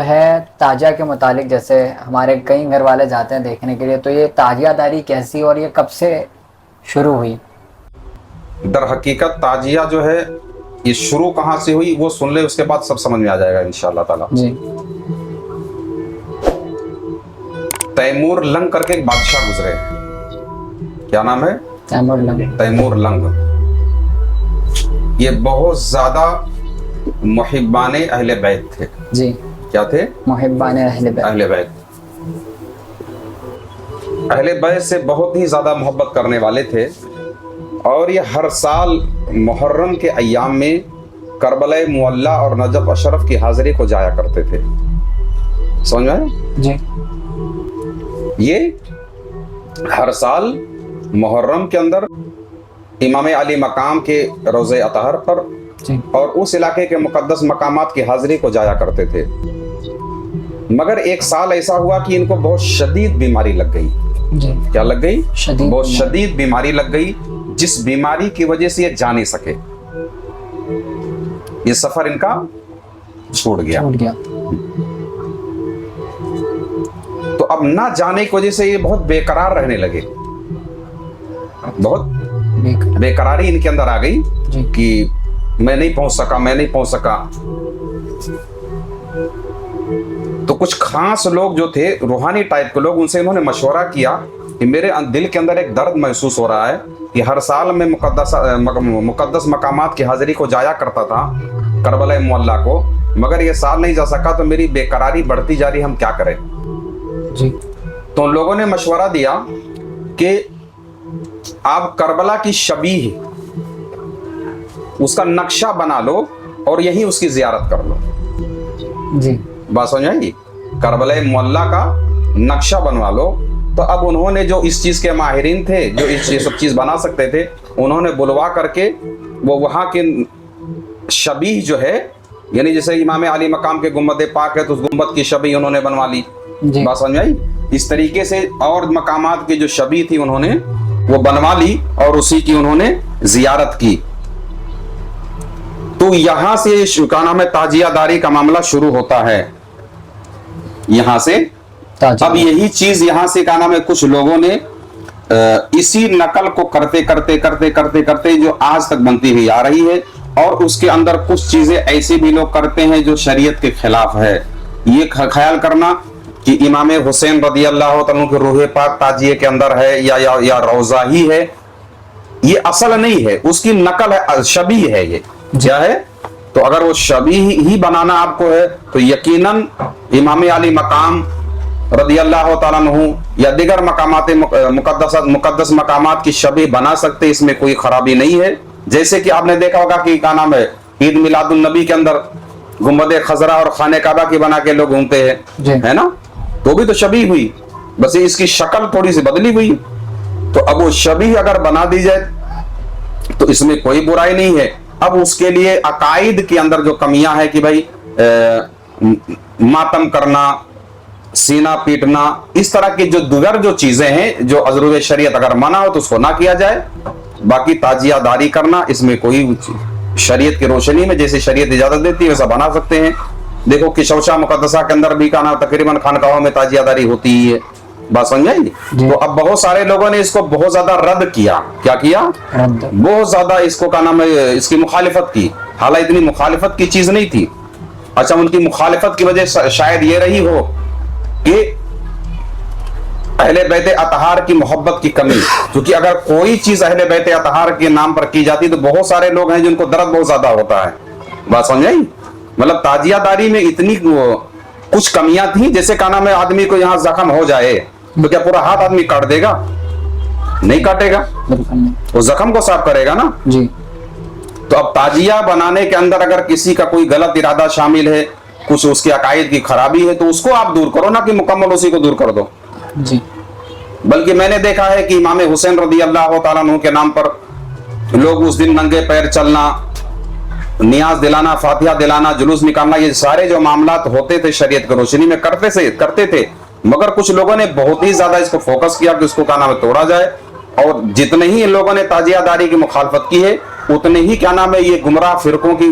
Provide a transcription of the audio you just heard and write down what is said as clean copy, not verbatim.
ہے تاجیہ کے متعلق، جیسے ہمارے کئی گھر والے جاتے ہیں دیکھنے کے لیے، تو یہ تاجیہ داری کیسی اور یہ کب سے شروع ہوئی؟ در حقیقت تاجیہ جو ہے یہ شروع کہاں سے ہوئی وہ سن لے، اس کے بعد سب سمجھ میں آ جائے گا انشاءاللہ تعالی۔ جی۔ تیمور لنگ کر کے ایک بادشاہ گزرے، کیا نام ہے؟ تیمور لنگ۔ تیمور لنگ۔ یہ بہت زیادہ محبان اہل بیت تھے۔ جی۔ کیا تھے؟ محبان اہل بیت۔ اہل بیت، اہل بیت سے بہت ہی زیادہ محبت کرنے والے تھے، اور یہ ہر سال محرم کے ایام میں کربلا معلی اور نجف اشرف کی حاضری کو جایا کرتے تھے۔ سمجھ میں آیا؟ جی۔ یہ ہر سال محرم کے اندر امام علی مقام کے روضہ اطہر پر جی۔ اور اس علاقے کے مقدس مقامات کی حاضری کو جایا کرتے تھے، مگر ایک سال ایسا ہوا کہ ان کو بہت شدید بیماری لگ گئی۔ جی۔ کیا لگ گئی؟ بہت بیماری۔ شدید بیماری لگ گئی، جس بیماری کی وجہ سے یہ جا نہیں سکے، یہ سفر ان کا چھوٹ گیا۔ تو اب نہ جانے کی وجہ سے یہ بہت بے قرار رہنے لگے، بہت بے قراری ان کے اندر آ گئی کہ میں نہیں پہنچ سکا، میں نہیں پہنچ سکا۔ تو کچھ خاص لوگ جو تھے، روحانی ٹائپ کے لوگ، ان سے انہوں نے مشورہ کیا کہ میرے دل کے اندر ایک درد محسوس ہو رہا ہے کہ ہر سال میں مقدس مقامات کی حاضری کو جایا کرتا تھا، کربلا معلی کو، مگر یہ سال نہیں جا سکا، تو میری بے قراری بڑھتی جا رہی، ہم کیا کریں؟ جی۔ تو ان لوگوں نے مشورہ دیا کہ آپ کربلا کی شبیہ اس کا نقشہ بنا لو اور یہی اس کی زیارت کر لو۔ جی۔ بات سمجھ آئی؟ کربلا معلی کا نقشہ بنوا لو۔ تو اب انہوں نے جو اس چیز کے ماہرین تھے، جو یہ سب چیز بنا سکتے تھے، انہوں نے بلوا کر کے وہ وہاں کے شبیہ جو ہے، یعنی جیسے امام علی مقام کے گنبد پاک ہے تو اس گنبد کی شبیہ انہوں نے بنوا لی۔ بات سمجھ آئی؟ اس طریقے سے اور مقامات کی جو شبیہ تھی انہوں نے وہ بنوا لی اور اسی کی انہوں نے زیارت کی۔ تو یہاں سے کیا نام ہے، تاجیہ داری کا معاملہ شروع ہوتا ہے یہاں سے۔ اب یہی چیز یہاں سے کیا نام ہے، کچھ لوگوں نے اسی نقل کو کرتے کرتے کرتے کرتے کرتے جو آج تک بنتی ہوئی آ رہی ہے، اور اس کے اندر کچھ چیزیں ایسے بھی لوگ کرتے ہیں جو شریعت کے خلاف ہے۔ یہ خیال کرنا کہ امام حسین رضی اللہ تعالیٰ کی روح پاک تاجیے کے اندر ہے یا روضہ ہی ہے، یہ اصل نہیں ہے، اس کی نقل ہے، شبیہ ہے۔ یہ کیا ہے؟ تو اگر وہ شبیہ ہی بنانا آپ کو ہے تو یقیناً امام علی مقام رضی اللہ تعالیٰ عنہ یا دیگر مقامات مقدس مقامات کی شبیہ بنا سکتے، اس میں کوئی خرابی نہیں ہے۔ جیسے کہ آپ نے دیکھا ہوگا کہ کیا نام ہے، عید میلاد النبی کے اندر گنبد خضرا اور خانہ کعبہ کی بنا کے لوگ گھومتے ہیں، ہے نا؟ تو بھی تو شبیہ ہوئی، بس اس کی شکل تھوڑی سی بدلی ہوئی۔ تو اب وہ شبیہ اگر بنا دی جائے تو اس میں کوئی برائی نہیں ہے۔ اب اس کے لیے عقائد کے اندر جو کمیاں ہیں کہ بھائی ماتم کرنا، سینہ پیٹنا، اس طرح کی جو دیگر جو چیزیں ہیں جو عذر شریعت اگر منع ہو تو اس کو نہ کیا جائے۔ باقی تاجیہ داری کرنا، اس میں کوئی شریعت کی روشنی میں جیسے شریعت اجازت دیتی ہے ویسا بنا سکتے ہیں۔ دیکھو کہ شوشہ مقدسہ کے اندر بھی کہنا تقریباً خانقاہوں میں تاجیہ داری ہوتی ہی ہے۔ بات سمجھ آئی؟ تو اب بہت سارے لوگوں نے اس کو بہت زیادہ رد کیا۔ کیا کیا؟ بہت زیادہ اس کو کیا نام ہے، اس کی مخالفت کی، حالانکہ اتنی مخالفت کی چیز نہیں تھی۔ اچھا، ان کی مخالفت کی وجہ شاید یہ رہی ہو کہ اہل بیت اطہار کی محبت کی کمی، کیونکہ اگر کوئی چیز اہل بیت اطہار کے نام پر کی جاتی تو بہت سارے لوگ ہیں جن کو درد بہت زیادہ ہوتا ہے۔ بات سمجھ آئی؟ مطلب تاجیہ داری میں اتنی کچھ کمیاں تھیں، جیسے کیا نام ہے، آدمی کو یہاں زخم ہو جائے تو کیا پورا ہاتھ آدمی کاٹ دے گا؟ نہیں کاٹے گا، وہ زخم کو صاف کرے گا نا۔ جی۔ تو اب تاجیہ بنانے کے اندر اگر کسی کا کوئی غلط ارادہ شامل ہے، کچھ اس کے عقائد کی خرابی ہے، تو اس کو آپ دور کرو، نہ کہ مکمل اسی کو دور کر دو۔ جی۔ بلکہ میں نے دیکھا ہے کہ امام حسین رضی اللہ تعالیٰ عنہ کے نام پر لوگ اس دن ننگے پیر چلنا، نیاز دلانا، فاتحہ دلانا، جلوس نکالنا، یہ سارے جو معاملات ہوتے تھے شریعت کی روشنی میں کرتے تھے، مگر کچھ لوگوں نے بہت ہی زیادہ اس کو فوکس کیا کہ اس کو کیا نام ہے توڑا جائے، اور جتنے ہی ان لوگوں نے تاجیہ داری کی مخالفت کی ہے اتنے ہی کیا نام ہے یہ گمراہ فرقوں کی